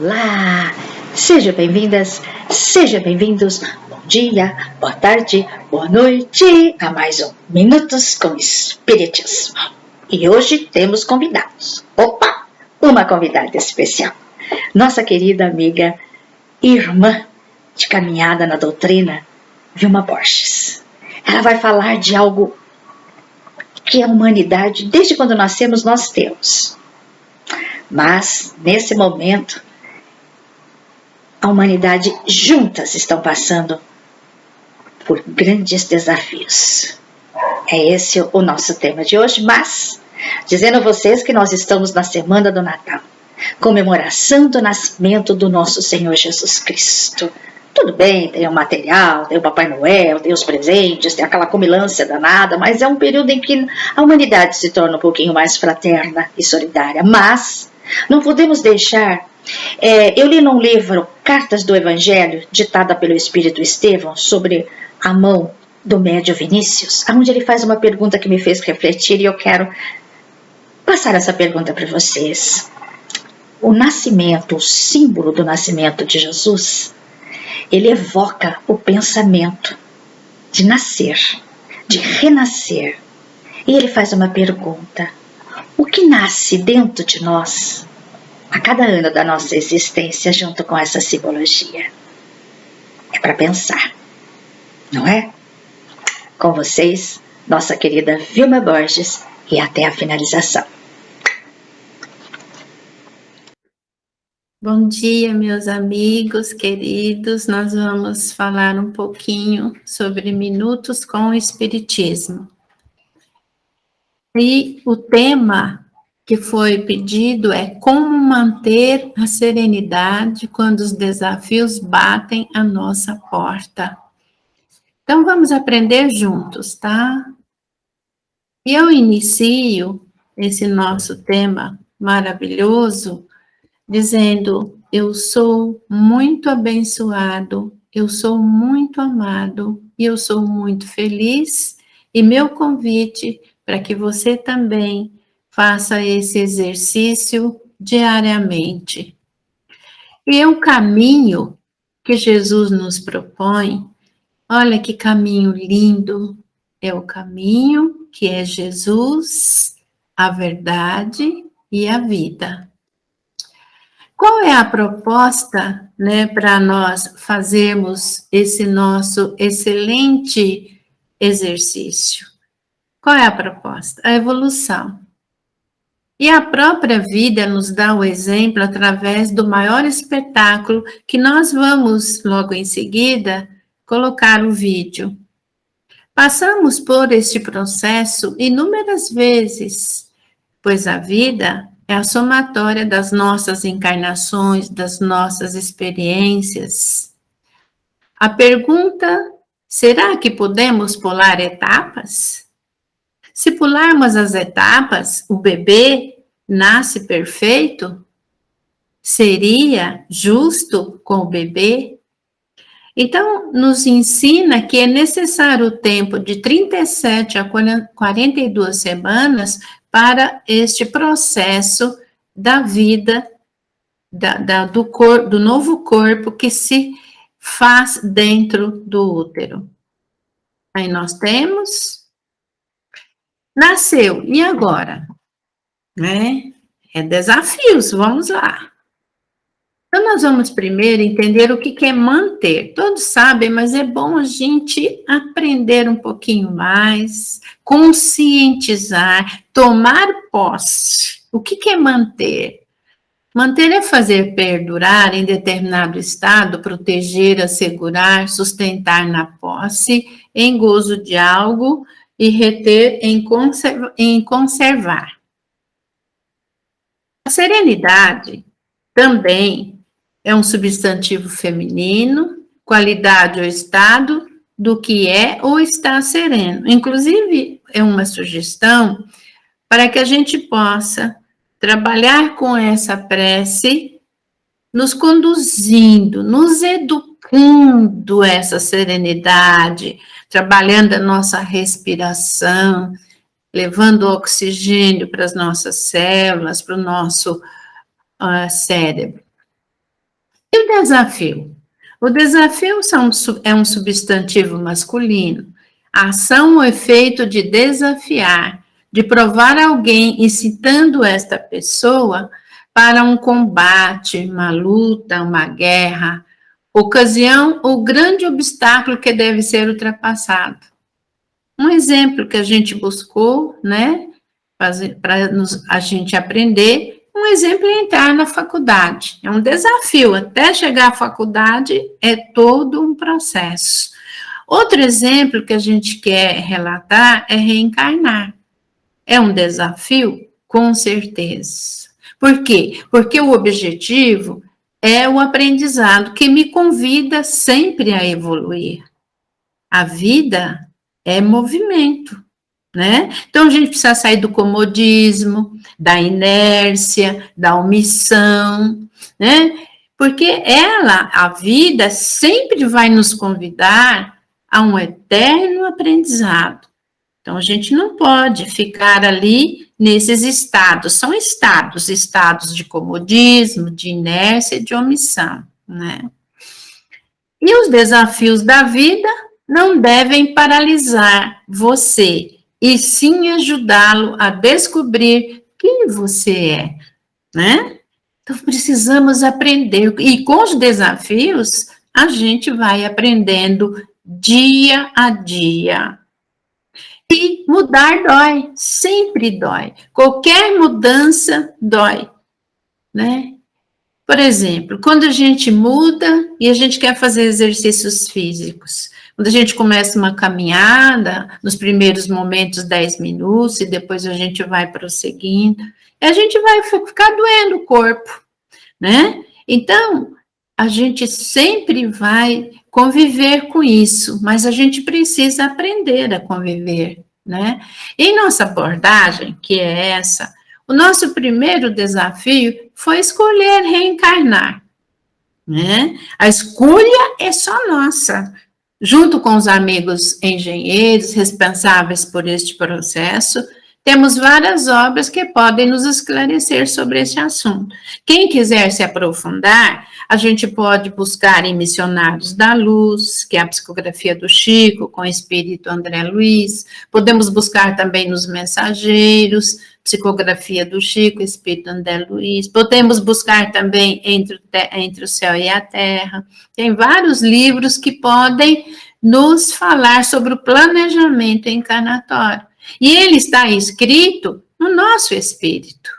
Olá! Sejam bem-vindas, sejam bem-vindos. Bom dia, boa tarde, boa noite a mais um Minutos com Espiritismo. E hoje temos convidados. Opa! Uma convidada especial. Nossa querida amiga, irmã de caminhada na doutrina, Vilma Borges. Ela vai falar de algo que a humanidade, desde quando nascemos, nós temos. Mas, nesse momento, a humanidade juntas estão passando por grandes desafios. É esse o nosso tema de hoje, mas dizendo a vocês que nós estamos na semana do Natal, comemoração do nascimento do nosso Senhor Jesus Cristo. Tudo bem, tem o material, tem o Papai Noel, tem os presentes, tem aquela comilança danada, mas é um período em que a humanidade se torna um pouquinho mais fraterna e solidária. Mas não podemos deixar... eu li num livro Cartas do Evangelho, ditada pelo Espírito Estevão, sobre a mão do médio Vinícius, onde ele faz uma pergunta que me fez refletir e eu quero passar essa pergunta para vocês. O nascimento, o símbolo do nascimento de Jesus, ele evoca o pensamento de nascer, de renascer. E ele faz uma pergunta: o que nasce dentro de nós a cada ano da nossa existência junto com essa simbologia? É para pensar, não é? Com vocês, nossa querida Vilma Borges, e até a finalização. Bom dia, meus amigos queridos. Nós vamos falar um pouquinho sobre Minutos com o Espiritismo. E o tema que foi pedido é como manter a serenidade quando os desafios batem à nossa porta. Então, vamos aprender juntos, tá? E eu inicio esse nosso tema maravilhoso dizendo: eu sou muito abençoado, eu sou muito amado e eu sou muito feliz, e meu convite para que você também faça esse exercício diariamente. E o caminho que Jesus nos propõe, olha que caminho lindo, é o caminho que é Jesus, a verdade e a vida. Qual é a proposta, para nós fazermos esse nosso excelente exercício? Qual é a proposta? A evolução. E a própria vida nos dá o exemplo através do maior espetáculo que nós vamos, logo em seguida, colocar o vídeo. Passamos por este processo inúmeras vezes, pois a vida é a somatória das nossas encarnações, das nossas experiências. A pergunta: será que podemos pular etapas? Se pularmos as etapas, o bebê nasce perfeito? Seria justo com o bebê? Então, nos ensina que é necessário o tempo de 37 a 42 semanas para este processo da vida, do novo corpo que se faz dentro do útero. Aí nós temos, nasceu, e agora? É desafios, vamos lá. Então, nós vamos primeiro entender o que é manter. Todos sabem, mas é bom a gente aprender um pouquinho mais, conscientizar, tomar posse. O que é manter? Manter é fazer perdurar em determinado estado, proteger, assegurar, sustentar na posse, em gozo de algo e reter em conservar. A serenidade também é um substantivo feminino, qualidade ou estado do que é ou está sereno. Inclusive, é uma sugestão para que a gente possa trabalhar com essa prece, nos conduzindo, nos educando essa serenidade, trabalhando a nossa respiração, levando oxigênio para as nossas células, para o nosso cérebro. E o desafio? O desafio é um substantivo masculino. A ação ou efeito de desafiar, de provar alguém, incitando esta pessoa para um combate, uma luta, uma guerra, ocasião ou grande obstáculo que deve ser ultrapassado. Um exemplo que a gente buscou, né, para a gente aprender, um exemplo é entrar na faculdade. É um desafio, até chegar à faculdade é todo um processo. Outro exemplo que a gente quer relatar é reencarnar. É um desafio? Com certeza. Por quê? Porque o objetivo é o aprendizado que me convida sempre a evoluir. A vida é movimento, né? Então a gente precisa sair do comodismo, da inércia, da omissão, né? Porque a vida, sempre vai nos convidar a um eterno aprendizado. Então a gente não pode ficar ali nesses estados, são estados de comodismo, de inércia e de omissão, né? E os desafios da vida não devem paralisar você, e sim ajudá-lo a descobrir quem você é, né? Então precisamos aprender, e com os desafios a gente vai aprendendo dia a dia. E mudar dói, sempre dói. Qualquer mudança dói, né? Por exemplo, quando a gente muda e a gente quer fazer exercícios físicos, quando a gente começa uma caminhada, nos primeiros momentos 10 minutos, e depois a gente vai prosseguindo, e a gente vai ficar doendo o corpo, né? Então, a gente sempre vai conviver com isso, mas a gente precisa aprender a conviver, né? Em nossa abordagem, que é essa, o nosso primeiro desafio foi escolher reencarnar, né? A escolha é só nossa. Junto com os amigos engenheiros responsáveis por este processo, temos várias obras que podem nos esclarecer sobre esse assunto. Quem quiser se aprofundar, a gente pode buscar em Missionários da Luz, que é a psicografia do Chico, com o espírito André Luiz. Podemos buscar também nos Mensageiros, psicografia do Chico, espírito André Luiz. Podemos buscar também entre o céu e a terra. Tem vários livros que podem nos falar sobre o planejamento encarnatório. E ele está escrito no nosso espírito.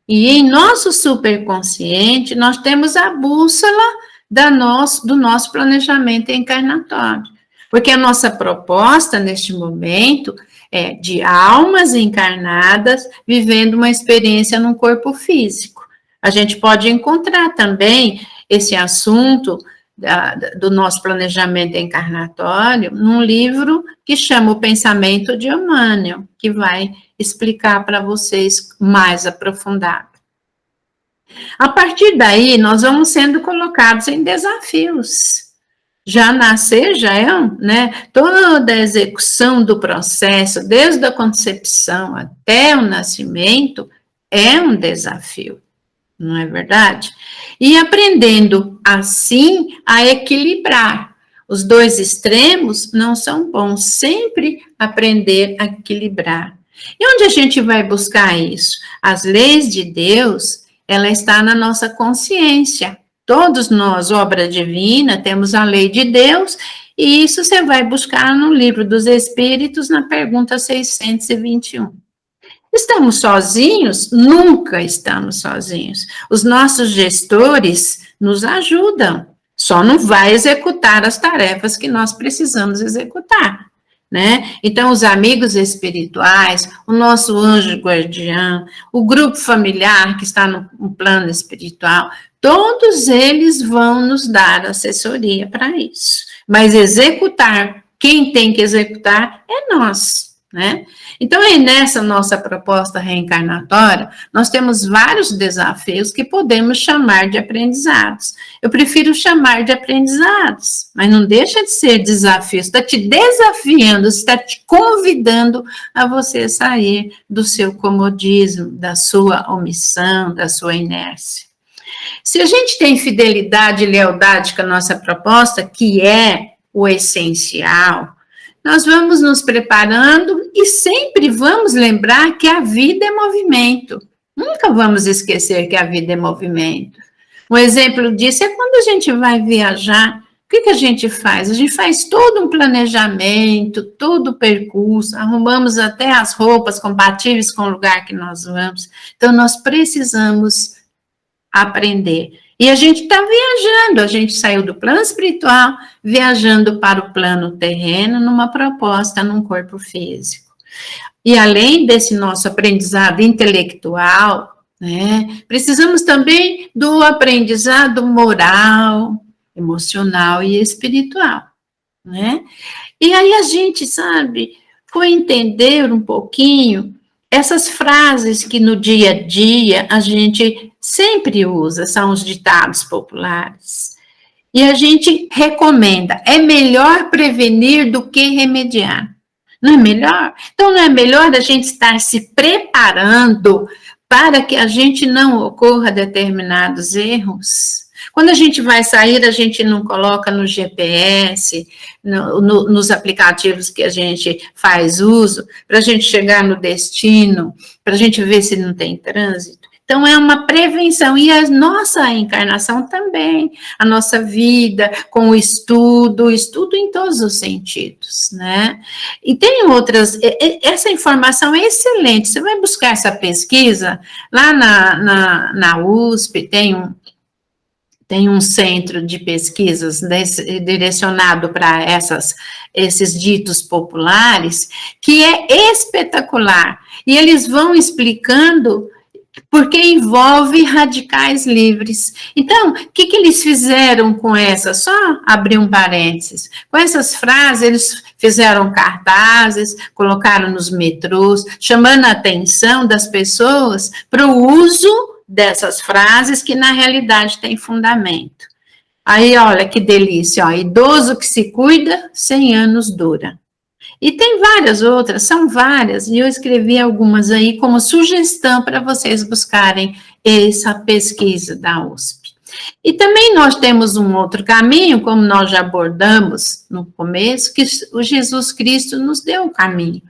E em nosso superconsciente, nós temos a bússola do nosso planejamento encarnatório. Porque a nossa proposta, neste momento, é de almas encarnadas vivendo uma experiência num corpo físico. A gente pode encontrar também esse assunto do nosso planejamento encarnatório num livro que chama O Pensamento de Emmanuel, que vai explicar para vocês mais aprofundado. A partir daí, nós vamos sendo colocados em desafios. Já nascer já é, né, toda a execução do processo, desde a concepção até o nascimento, é um desafio. Não é verdade? E aprendendo assim a equilibrar. Os dois extremos não são bons, sempre aprender a equilibrar. E onde a gente vai buscar isso? As leis de Deus, ela está na nossa consciência. Todos nós, obra divina, temos a lei de Deus, e isso você vai buscar no Livro dos Espíritos, na pergunta 621. Estamos sozinhos? Nunca estamos sozinhos. Os nossos gestores nos ajudam, só não vai executar as tarefas que nós precisamos executar, né? Então, os amigos espirituais, o nosso anjo guardião, o grupo familiar que está no plano espiritual, todos eles vão nos dar assessoria para isso. Mas executar, quem tem que executar é nós, né? Então, aí nessa nossa proposta reencarnatória, nós temos vários desafios que podemos chamar de aprendizados. Eu prefiro chamar de aprendizados, mas não deixa de ser desafio, está te desafiando, está te convidando a você sair do seu comodismo, da sua omissão, da sua inércia. Se a gente tem fidelidade e lealdade com a nossa proposta, que é o essencial, nós vamos nos preparando e sempre vamos lembrar que a vida é movimento. Nunca vamos esquecer que a vida é movimento. Um exemplo disso é quando a gente vai viajar. O que a gente faz? A gente faz todo um planejamento, todo o percurso, arrumamos até as roupas compatíveis com o lugar que nós vamos. Então, nós precisamos aprender. E a gente está viajando, a gente saiu do plano espiritual, viajando para o plano terreno, numa proposta, num corpo físico. E além desse nosso aprendizado intelectual, né, precisamos também do aprendizado moral, emocional e espiritual, né? E aí a gente, sabe, foi entender um pouquinho essas frases que no dia a dia a gente sempre usa, são os ditados populares. E a gente recomenda, é melhor prevenir do que remediar. Não é melhor? Então não é melhor a gente estar se preparando para que a gente não ocorra determinados erros? Quando a gente vai sair, a gente não coloca no GPS, nos aplicativos que a gente faz uso, para a gente chegar no destino, para a gente ver se não tem trânsito. Então, é uma prevenção, e a nossa encarnação também, a nossa vida, com o estudo em todos os sentidos, né? E tem outras, essa informação é excelente, você vai buscar essa pesquisa, lá na USP, tem um centro de pesquisas direcionado para esses ditos populares, que é espetacular, e eles vão explicando porque envolve radicais livres. Então, o que eles fizeram com essa? Só abrir um parênteses. Com essas frases, eles fizeram cartazes, colocaram nos metrôs, chamando a atenção das pessoas para o uso dessas frases que, na realidade, têm fundamento. Aí, olha que delícia, ó, idoso que se cuida, 100 anos dura. E tem várias outras, são várias, e eu escrevi algumas aí como sugestão para vocês buscarem essa pesquisa da USP. E também nós temos um outro caminho, como nós já abordamos no começo, que o Jesus Cristo nos deu o caminho.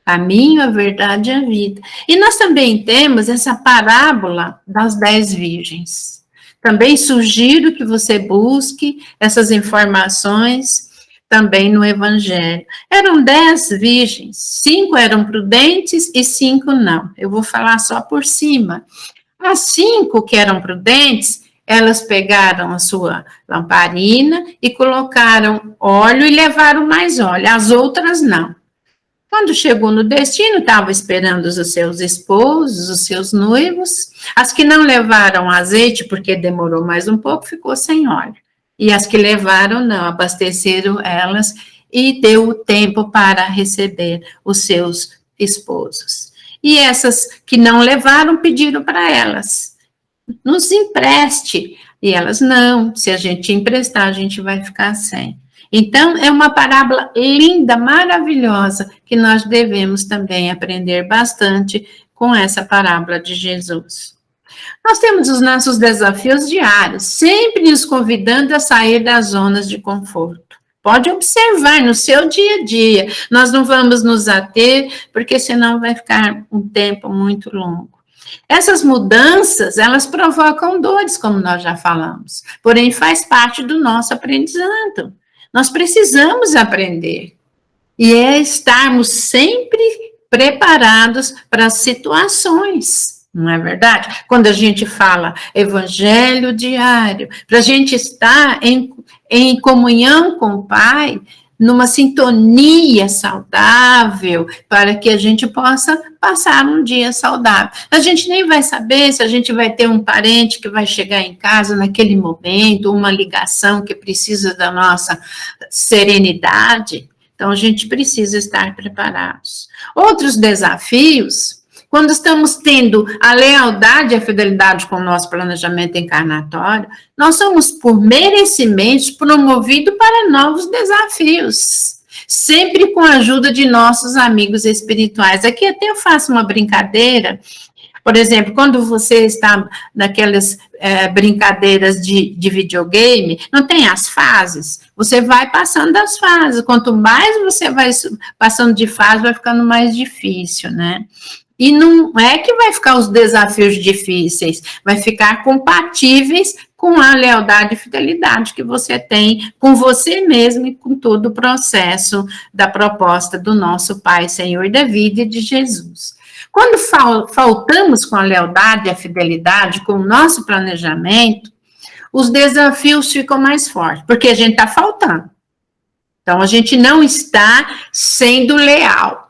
Caminho, a verdade e a vida. E nós também temos essa parábola das 10 virgens. Também sugiro que você busque essas informações também no Evangelho. Eram 10 virgens, 5 eram prudentes e 5 não. Eu vou falar só por cima. As 5 que eram prudentes, elas pegaram a sua lamparina e colocaram óleo e levaram mais óleo. As outras não. Quando chegou no destino, estava esperando os seus esposos, os seus noivos. As que não levaram azeite, porque demorou mais um pouco, ficou sem óleo. E as que levaram, não, abasteceram elas e deu tempo para receber os seus esposos. E essas que não levaram, pediram para elas, nos empreste. E elas, não, se a gente emprestar, a gente vai ficar sem. Então, é uma parábola linda, maravilhosa, que nós devemos também aprender bastante com essa parábola de Jesus. Nós temos os nossos desafios diários, sempre nos convidando a sair das zonas de conforto. Pode observar no seu dia a dia, nós não vamos nos ater, porque senão vai ficar um tempo muito longo. Essas mudanças, elas provocam dores, como nós já falamos, porém faz parte do nosso aprendizado. Nós precisamos aprender, e é estarmos sempre preparados para as situações. Não é verdade? Quando a gente fala evangelho diário, para a gente estar em comunhão com o Pai, numa sintonia saudável, para que a gente possa passar um dia saudável. A gente nem vai saber se a gente vai ter um parente que vai chegar em casa naquele momento, uma ligação que precisa da nossa serenidade. Então, a gente precisa estar preparados. Outros desafios, quando estamos tendo a lealdade e a fidelidade com o nosso planejamento encarnatório, nós somos, por merecimento, promovidos para novos desafios, sempre com a ajuda de nossos amigos espirituais. Aqui até eu faço uma brincadeira, Por exemplo, quando você está naquelas brincadeiras de videogame, não tem as fases? Você vai passando das fases. Quanto mais você vai passando de fase, vai ficando mais difícil, né? E não é que vai ficar os desafios difíceis, vai ficar compatíveis com a lealdade e fidelidade que você tem com você mesmo e com todo o processo da proposta do nosso Pai, Senhor da vida e de Jesus. Quando faltamos com a lealdade e a fidelidade, com o nosso planejamento, os desafios ficam mais fortes, porque a gente está faltando. Então, a gente não está sendo leal.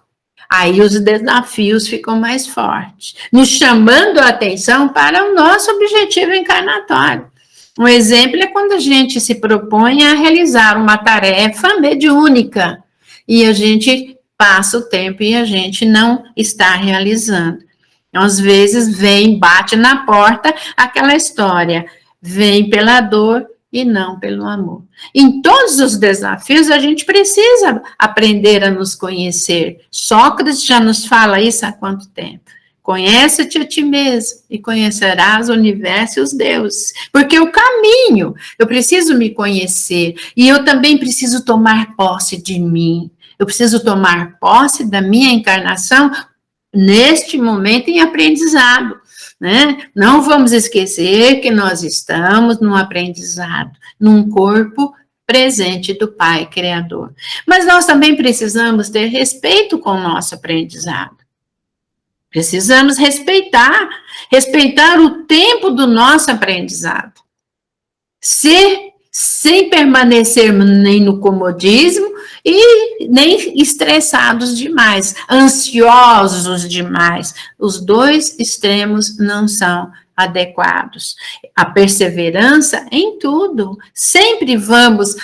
Aí os desafios ficam mais fortes, nos chamando a atenção para o nosso objetivo encarnatório. Um exemplo é quando a gente se propõe a realizar uma tarefa mediúnica e a gente passa o tempo e a gente não está realizando. Então, às vezes vem, bate na porta aquela história, vem pela dor e não pelo amor. Em todos os desafios, a gente precisa aprender a nos conhecer. Sócrates já nos fala isso há quanto tempo? Conhece-te a ti mesmo e conhecerás o universo e os deuses. Porque o caminho, eu preciso me conhecer e eu também preciso tomar posse de mim. Eu preciso tomar posse da minha encarnação neste momento em aprendizado. Né? Não vamos esquecer que nós estamos num aprendizado, num corpo presente do Pai Criador. Mas nós também precisamos ter respeito com o nosso aprendizado. Precisamos respeitar o tempo do nosso aprendizado. Sem permanecer nem no comodismo e nem estressados demais, ansiosos demais. Os dois extremos não são adequados. A perseverança em tudo, sempre vamos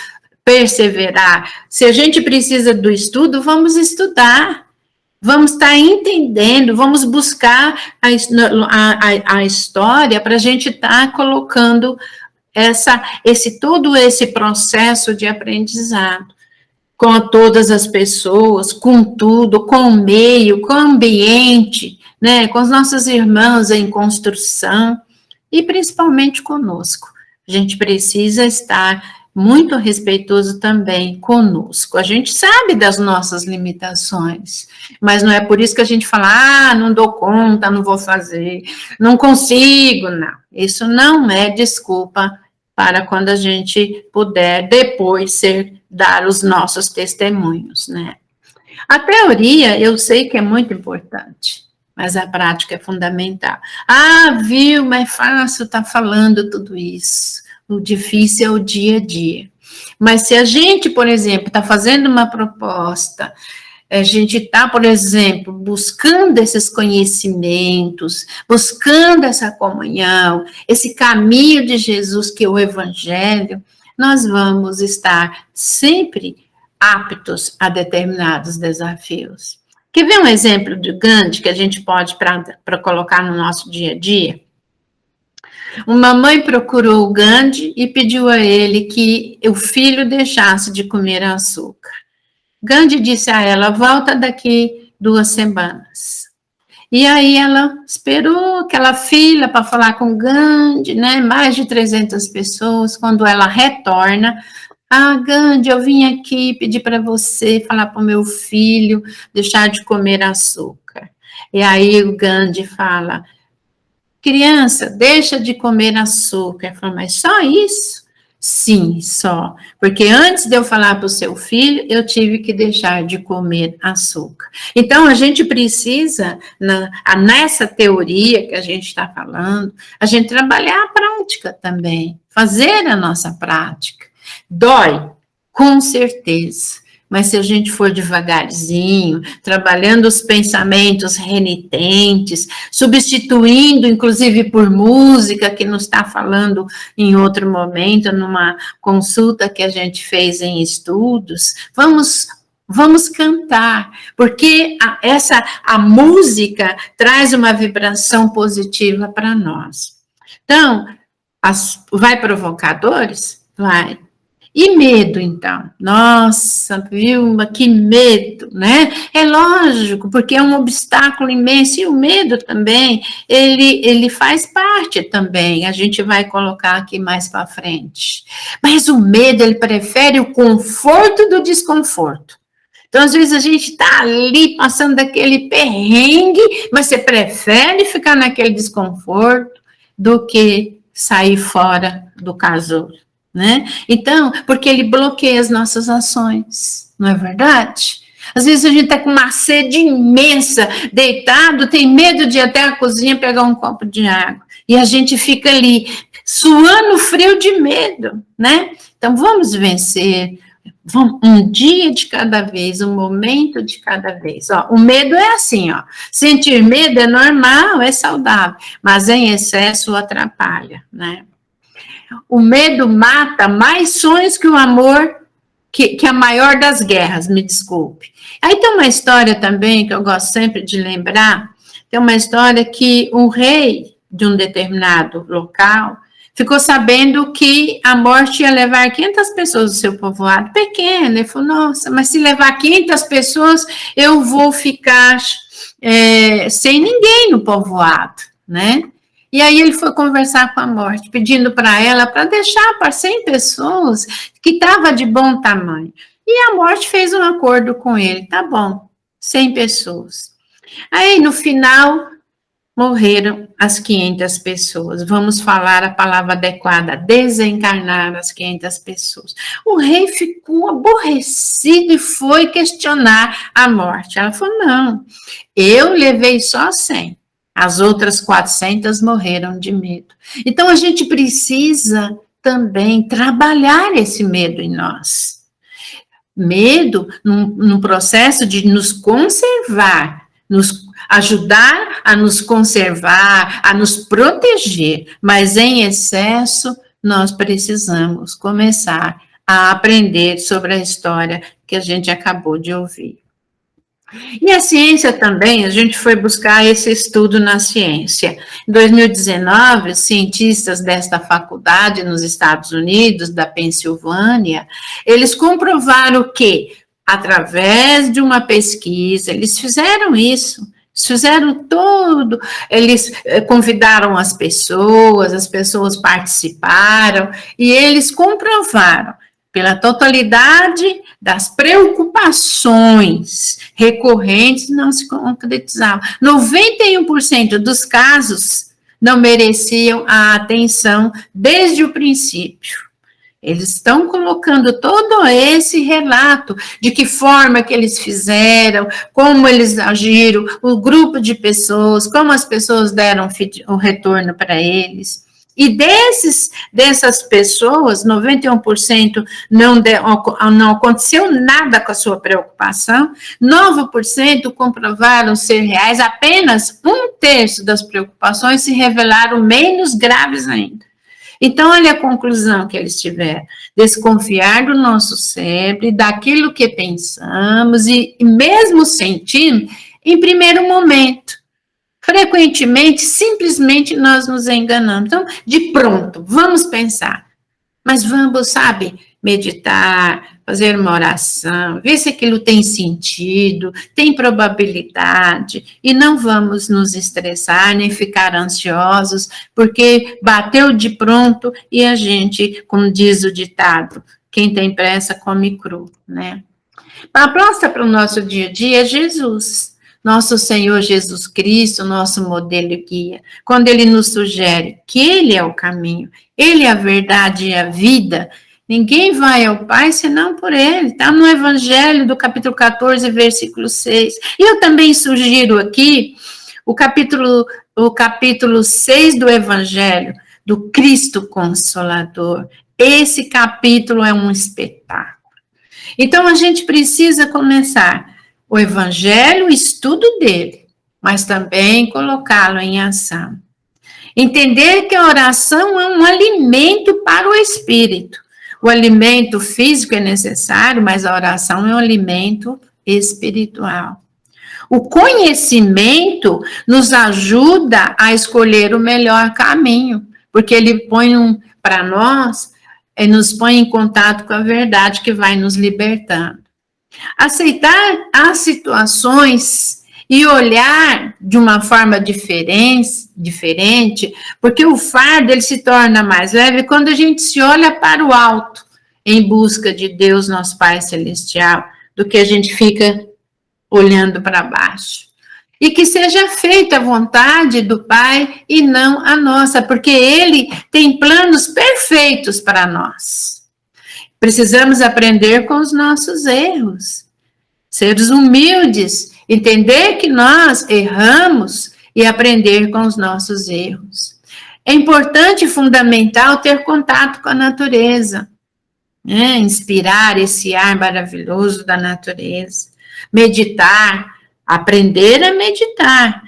perseverar. Se a gente precisa do estudo, vamos estudar. Vamos estar entendendo, vamos buscar a história para a gente estar colocando todo esse processo de aprendizado, com todas as pessoas, com tudo, com o meio, com o ambiente, né, com os nossos irmãos em construção, e principalmente conosco. A gente precisa estar muito respeitoso também conosco. A gente sabe das nossas limitações, mas não é por isso que a gente fala, não dou conta, não vou fazer, não consigo, não. Isso não é desculpa para quando a gente puder depois dar os nossos testemunhos, né? A teoria, eu sei que é muito importante, mas a prática é fundamental. Viu, mas é fácil estar falando tudo isso. O difícil é o dia a dia. Mas se a gente, por exemplo, está fazendo uma proposta, a gente está, por exemplo, buscando esses conhecimentos, buscando essa comunhão, esse caminho de Jesus que é o Evangelho, nós vamos estar sempre aptos a determinados desafios. Quer ver um exemplo de Gandhi que a gente pode para colocar no nosso dia a dia? Uma mãe procurou o Gandhi e pediu a ele que o filho deixasse de comer açúcar. Gandhi disse a ela, volta daqui 2 semanas. E aí ela esperou aquela fila para falar com Gandhi, né? Mais de 300 pessoas. Quando ela retorna, Gandhi, eu vim aqui pedir para você falar para o meu filho deixar de comer açúcar. E aí o Gandhi fala, criança, deixa de comer açúcar. Fala, mas só isso? Sim, só. Porque antes de eu falar para o seu filho, eu tive que deixar de comer açúcar. Então, a gente precisa, nessa teoria que a gente está falando, a gente trabalhar a prática também, fazer a nossa prática. Dói, com certeza. Mas se a gente for devagarzinho, trabalhando os pensamentos renitentes, substituindo, inclusive, por música, que nos está falando em outro momento, numa consulta que a gente fez em estudos, vamos cantar, porque a música traz uma vibração positiva para nós. Então, vai provocar dores? Vai. E medo, então? Nossa, Vilma, que medo, né? É lógico, porque é um obstáculo imenso, e o medo também, ele faz parte também, a gente vai colocar aqui mais para frente. Mas o medo, ele prefere o conforto do desconforto. Então, às vezes, a gente está ali passando daquele perrengue, mas você prefere ficar naquele desconforto do que sair fora do casulo, né? Então, porque ele bloqueia as nossas ações, não é verdade? Às vezes a gente está com uma sede imensa, deitado, tem medo de ir até a cozinha pegar um copo de água. E a gente fica ali, suando frio de medo, né? Então, vamos vencer. Um dia de cada vez, um momento de cada vez. Ó, o medo é assim, ó. Sentir medo é normal, é saudável, mas em excesso atrapalha, né? O medo mata mais sonhos que o amor, que a maior das guerras, me desculpe. Aí tem uma história também que eu gosto sempre de lembrar, tem uma história que um rei de um determinado local ficou sabendo que a morte ia levar 500 pessoas do seu povoado, pequeno. Ele falou, nossa, mas se levar 500 pessoas, eu vou ficar sem ninguém no povoado, né? E aí ele foi conversar com a morte, pedindo para ela para deixar para 100 pessoas que estava de bom tamanho. E a morte fez um acordo com ele, tá bom, 100 pessoas. Aí no final morreram as 500 pessoas. Vamos falar a palavra adequada, desencarnar as 500 pessoas. O rei ficou aborrecido e foi questionar a morte. Ela falou, não, eu levei só 100. As outras 400 morreram de medo. Então, a gente precisa também trabalhar esse medo em nós. Medo num processo de nos conservar, nos ajudar a nos conservar, a nos proteger, mas em excesso nós precisamos começar a aprender sobre a história que a gente acabou de ouvir. E a ciência também, a gente foi buscar esse estudo na ciência. Em 2019, cientistas desta faculdade nos Estados Unidos, da Pensilvânia, eles comprovaram que, através de uma pesquisa, eles fizeram isso, eles fizeram tudo, eles convidaram as pessoas participaram, e eles comprovaram pela totalidade das preocupações recorrentes, não se concretizavam. 91% dos casos não mereciam a atenção desde o princípio. Eles estão colocando todo esse relato de que forma que eles fizeram, como eles agiram, o grupo de pessoas, como as pessoas deram o retorno para eles. E dessas pessoas, 91% não aconteceu nada com a sua preocupação, 9% comprovaram ser reais, apenas 1/3 das preocupações se revelaram menos graves ainda. Então, olha a conclusão que eles tiveram: desconfiar do nosso cérebro, daquilo que pensamos e mesmo sentindo em primeiro momento. Frequentemente, simplesmente nós nos enganamos. Então, de pronto, vamos pensar. Mas vamos, sabe, meditar, fazer uma oração, ver se aquilo tem sentido, tem probabilidade, e não vamos nos estressar, nem ficar ansiosos, porque bateu de pronto e a gente, como diz o ditado, quem tem pressa come cru, né? A proposta para o nosso dia a dia é Jesus. Nosso Senhor Jesus Cristo, nosso modelo e guia, quando Ele nos sugere que Ele é o caminho, Ele é a verdade e a vida, ninguém vai ao Pai senão por Ele, está no Evangelho do capítulo 14, versículo 6. E eu também sugiro aqui o capítulo 6 do Evangelho, do Cristo Consolador. Esse capítulo é um espetáculo. Então, a gente precisa começar o Evangelho, o estudo dele, mas também colocá-lo em ação. Entender que a oração é um alimento para o espírito. O alimento físico é necessário, mas a oração é um alimento espiritual. O conhecimento nos ajuda a escolher o melhor caminho, porque ele põe para nós nos põe em contato com a verdade que vai nos libertando. Aceitar as situações e olhar de uma forma diferente, porque o fardo ele se torna mais leve quando a gente se olha para o alto, em busca de Deus, nosso Pai Celestial, do que a gente fica olhando para baixo. E que seja feita a vontade do Pai e não a nossa, porque Ele tem planos perfeitos para nós. Precisamos aprender com os nossos erros, ser humildes, entender que nós erramos e aprender com os nossos erros. É importante e fundamental ter contato com a natureza, né? Inspirar esse ar maravilhoso da natureza, meditar, aprender a meditar,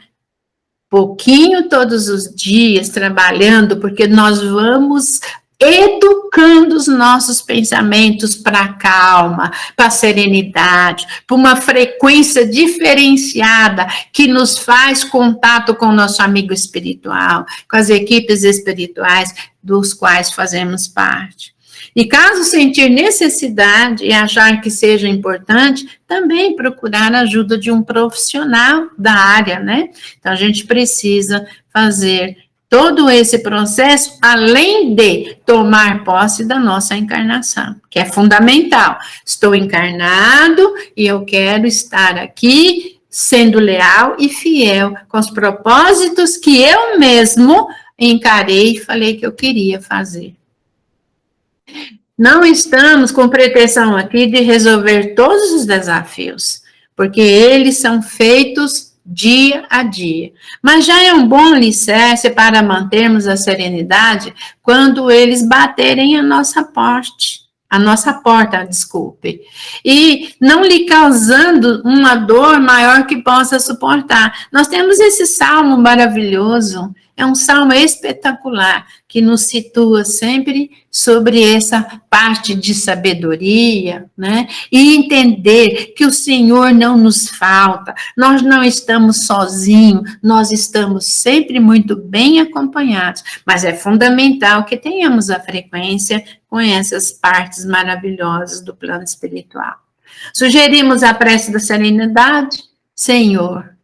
pouquinho todos os dias, trabalhando, porque nós vamos educando os nossos pensamentos para a calma, para a serenidade, para uma frequência diferenciada que nos faz contato com o nosso amigo espiritual, com as equipes espirituais dos quais fazemos parte. E caso sentir necessidade e achar que seja importante, também procurar a ajuda de um profissional da área, né? Então, a gente precisa fazer todo esse processo, além de tomar posse da nossa encarnação, que é fundamental. Estou encarnado e eu quero estar aqui sendo leal e fiel com os propósitos que eu mesmo encarei e falei que eu queria fazer. Não estamos com pretensão aqui de resolver todos os desafios, porque eles são feitos dia a dia. Mas já é um bom alicerce para mantermos a serenidade quando eles baterem a nossa porta, desculpe, e não lhe causando uma dor maior que possa suportar. Nós temos esse salmo maravilhoso, é um salmo espetacular, que nos situa sempre sobre essa parte de sabedoria, né? E entender que o Senhor não nos falta, nós não estamos sozinhos, nós estamos sempre muito bem acompanhados, mas é fundamental que tenhamos a frequência com essas partes maravilhosas do plano espiritual. Sugerimos a prece da serenidade. Senhor,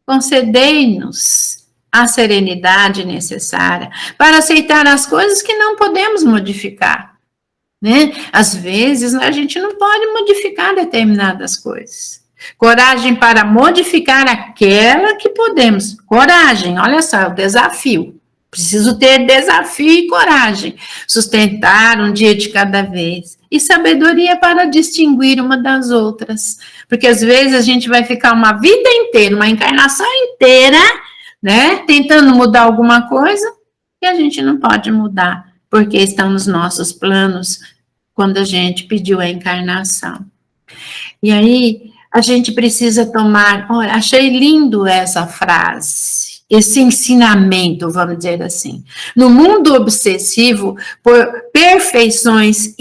concedei-nos a serenidade necessária para aceitar as coisas que não podemos modificar, né? Às vezes, a gente não pode modificar determinadas coisas. Coragem para modificar aquela que podemos. Coragem, olha só, o desafio. Preciso ter desafio e coragem. Sustentar um dia de cada vez. E sabedoria para distinguir uma das outras. Porque às vezes a gente vai ficar uma vida inteira, uma encarnação inteira, né, tentando mudar alguma coisa que a gente não pode mudar, porque estão nos nossos planos quando a gente pediu a encarnação. E aí, a gente precisa tomar, olha, achei lindo essa frase, esse ensinamento, vamos dizer assim. No mundo obsessivo, por perfeições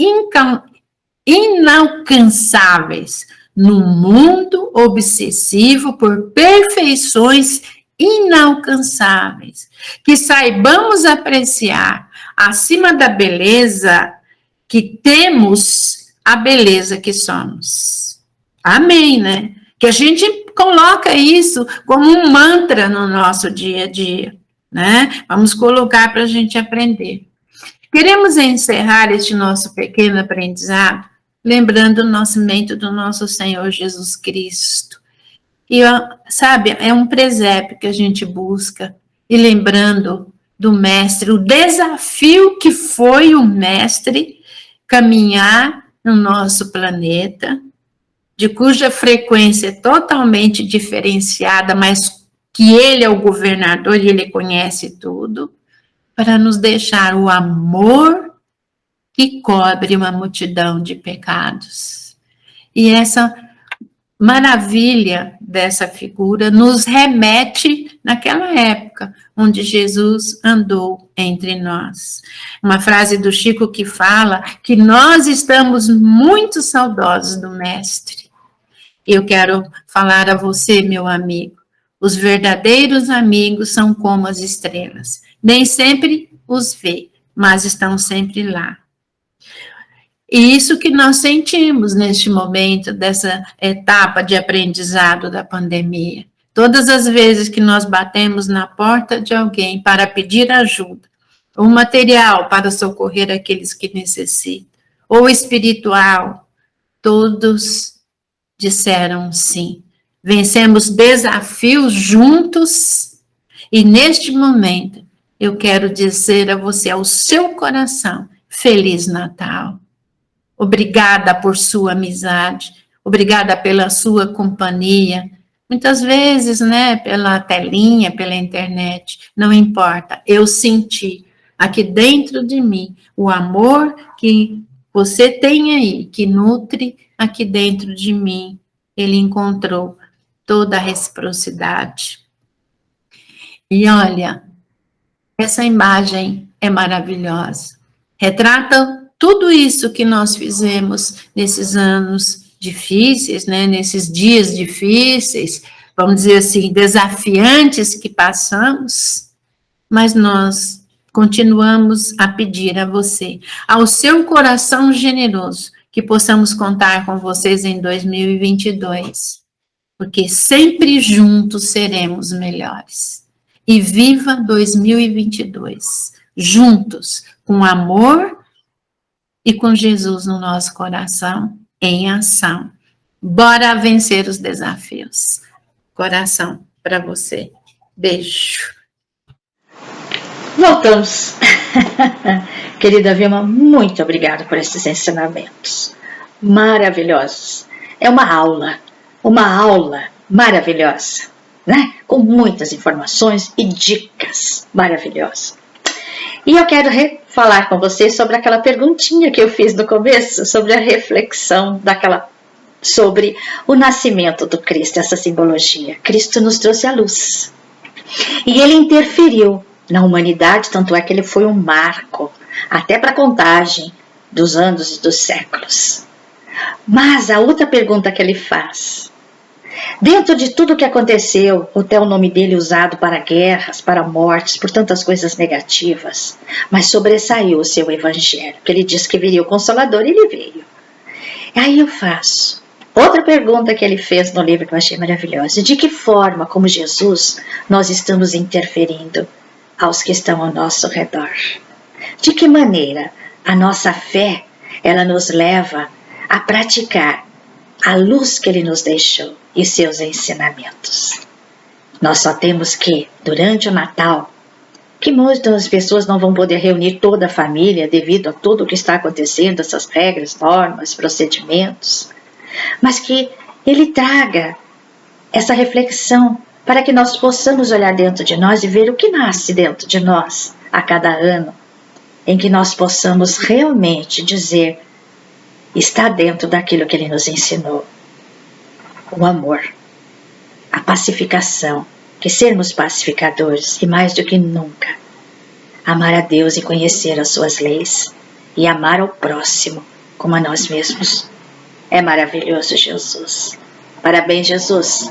inalcançáveis, no mundo obsessivo por perfeições inalcançáveis, que saibamos apreciar acima da beleza que temos, a beleza que somos. Amém, né? Que a gente coloca isso como um mantra no nosso dia a dia, né? Vamos colocar para a gente aprender. Queremos encerrar este nosso pequeno aprendizado lembrando o nascimento do nosso Senhor Jesus Cristo. E, sabe, é um presépio que a gente busca, e lembrando do mestre, o desafio que foi o mestre caminhar no nosso planeta, de cuja frequência é totalmente diferenciada, mas que ele é o governador e ele conhece tudo, para nos deixar o amor que cobre uma multidão de pecados. E essa maravilha dessa figura nos remete naquela época onde Jesus andou entre nós. Uma frase do Chico que fala que nós estamos muito saudosos do Mestre. Eu quero falar a você, meu amigo, os verdadeiros amigos são como as estrelas. Nem sempre os vê, mas estão sempre lá. E isso que nós sentimos neste momento, dessa etapa de aprendizado da pandemia. Todas as vezes que nós batemos na porta de alguém para pedir ajuda, ou material para socorrer aqueles que necessitam, ou espiritual, todos disseram sim. Vencemos desafios juntos, e neste momento eu quero dizer a você, ao seu coração, Feliz Natal. Obrigada por sua amizade, obrigada pela sua companhia. Muitas vezes, né, pela telinha, pela internet, não importa. Eu senti aqui dentro de mim o amor que você tem aí, que nutre aqui dentro de mim. Ele encontrou toda a reciprocidade. E olha, essa imagem é maravilhosa. Retrata tudo isso que nós fizemos nesses anos difíceis, né, nesses dias difíceis, vamos dizer assim, desafiantes que passamos, mas nós continuamos a pedir a você, ao seu coração generoso, que possamos contar com vocês em 2022, porque sempre juntos seremos melhores. E viva 2022, juntos, com amor e com Jesus no nosso coração, em ação. Bora vencer os desafios. Coração para você. Beijo. Voltamos. Querida Vilma, muito obrigada por esses ensinamentos maravilhosos. É uma aula maravilhosa, né? Com muitas informações e dicas maravilhosas. E eu quero falar com vocês sobre aquela perguntinha que eu fiz no começo, sobre a reflexão sobre o nascimento do Cristo, essa simbologia. Cristo nos trouxe a luz. E ele interferiu na humanidade, tanto é que ele foi um marco, até para a contagem dos anos e dos séculos. Mas a outra pergunta que ele faz, dentro de tudo que aconteceu, até o nome dele usado para guerras, para mortes, por tantas coisas negativas, mas sobressaiu o seu evangelho, que ele disse que viria o Consolador, e ele veio. Aí eu faço outra pergunta que ele fez no livro que eu achei maravilhosa: de que forma, como Jesus, nós estamos interferindo aos que estão ao nosso redor? De que maneira a nossa fé, ela nos leva a praticar a luz que ele nos deixou e seus ensinamentos? Nós só temos que, durante o Natal, que muitas pessoas não vão poder reunir toda a família devido a tudo o que está acontecendo, essas regras, normas, procedimentos, mas que ele traga essa reflexão para que nós possamos olhar dentro de nós e ver o que nasce dentro de nós a cada ano, em que nós possamos realmente dizer: está dentro daquilo que ele nos ensinou. O amor, a pacificação, que sermos pacificadores e mais do que nunca, amar a Deus e conhecer as suas leis e amar ao próximo como a nós mesmos. É maravilhoso, Jesus. Parabéns, Jesus.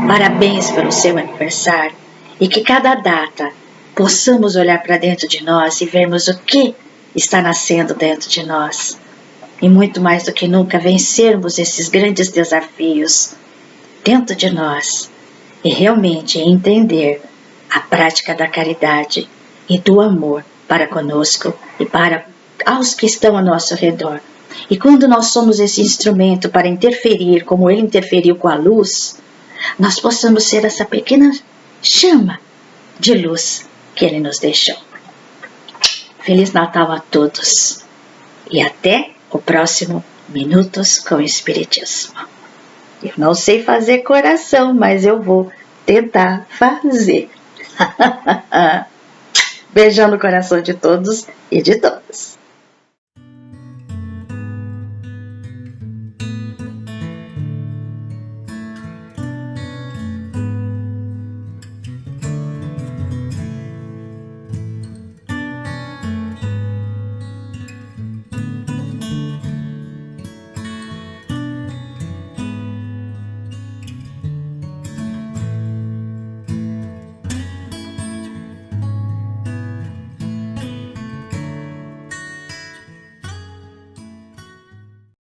Parabéns pelo seu aniversário, e que cada data possamos olhar para dentro de nós e vermos o que está nascendo dentro de nós. E muito mais do que nunca vencermos esses grandes desafios dentro de nós e realmente entender a prática da caridade e do amor para conosco e para aos que estão ao nosso redor. E quando nós somos esse instrumento para interferir, como ele interferiu com a luz, nós possamos ser essa pequena chama de luz que ele nos deixou. Feliz Natal a todos e até o próximo Minutos com o Espiritismo. Eu não sei fazer coração, mas eu vou tentar fazer. Beijão no coração de todos e de todas.